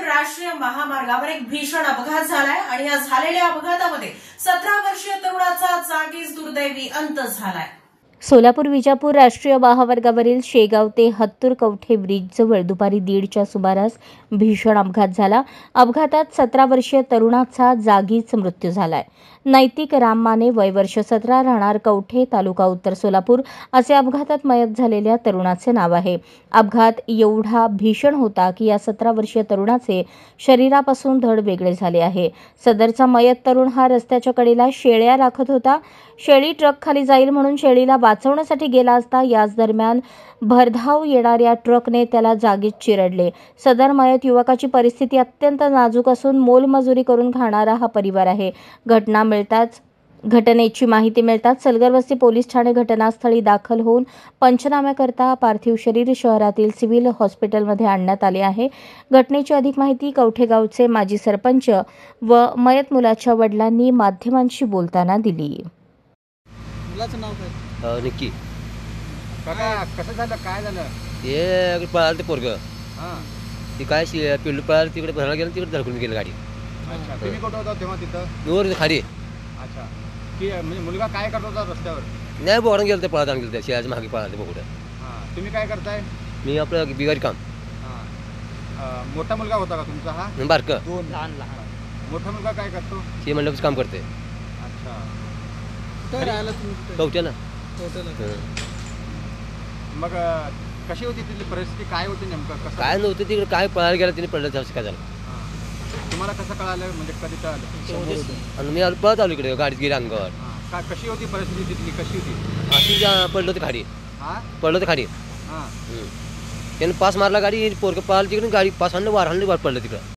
सोलापूर राष्ट्रीय महामार्गावर एक भीषण अपघात झालाय आणि या झालेल्या अपघातामध्ये 17 वर्षीय तरुणाचा जागीच दुर्दैवी अंत झालाय। सोलापूर विजापूर राष्ट्रीय महामार्गावरील शेगाव ते हत्तूर कवठे ब्रिजजवळ दुपारी 1:30च्या सुमारास भीषण अपघात झाला। अपघातात 17 वर्षीय तरुणाचा जागीच मृत्यू झालाय। नैतिक राम माने वय वर्ष 17 राहणार कवठे तालुका उत्तर सोलापूर असे अपघातात मयत झालेल्या तरुणाचे नाव आहे। अपघात एवढा भीषण होता की या 17 वर्षीय तरुणाचे शरीरापासून धड वेगळे झाले आहे। सदरचा मयत तरुण हा रस्त्याच्या कडेला शेळ्या राखत होता। शेळी ट्रक खाली जाईल म्हणून शेळीला वाचवण्यासाठी गेला असता याच दरम्यान भरधाव येणाऱ्या ट्रकने त्याला जागीच चिरडले। सदर मयत युवकाची परिस्थिती अत्यंत नाजूक असून मोलमजुरी करून खाणारा हा परिवार आहे। घटनेची माहिती मिळताच सलगरवस्ती पोलीस ठाणे घटनास्थळी दाखल होऊन पंचनाम्याकरता पार्थिव शरीर शहरातील सिव्हिल हॉस्पिटलमध्ये आणण्यात आले आहे। घटनेची अधिक माहिती कवठे गावचे माजी सरपंच व मयत मुलाच्या वडिलांनी माध्यमांशी बोलताना दिली। मुलाचं नाव काय? निक्की। काका कसं झालं, काय झालं? हे पळालं ते पोरगं, हां ती काय पिल्लू पळालं, तिकडे भरायला गेलं, तिकडे धडकून गेलं गाडी। अच्छा, तुम्ही कुठं होता तेव्हा तिथं? दूर खाली अच्छा, की म्हणजे मुलगा काय करत होता रस्त्यावर? नाही बोकडं गेलं, ते पळत गेलं, त्या शेळ्याच्या मागे पळालं ते बोकडं। हां, तुम्ही काय करताय? मी आपलं बिगारी काम। हां, मोठा मुलगा होता का तुमचा हा? बारकं दोन लहान मोठा मुलगा काय करतो? ते मंडपचं काम करते। अच्छा, कुठे राहिला तुम्ही? कवट्या ना। मग कशी होती तिथली परिस्थिती, काय होती नेमकं? कसं काय नव्हतं तिकडे, काय पळायला गेलं तिने पडलं जास्त काय झालं। तुम्हाला कसं कळालं, म्हणजे कधी कळालं? आणि मी पळत आलो इकडे, गाडीत गेली अंगावर। काय कशी होती परिस्थिती तिथली, कशी होती? अशी पडलं होतं खाली, हां पडलं होतं खाली। हां त्यानं पास मारला गाडी, पोरगं पळालं तिकडे, गाडी पास आणलं वार आणलं, वार पडलं तिकडं।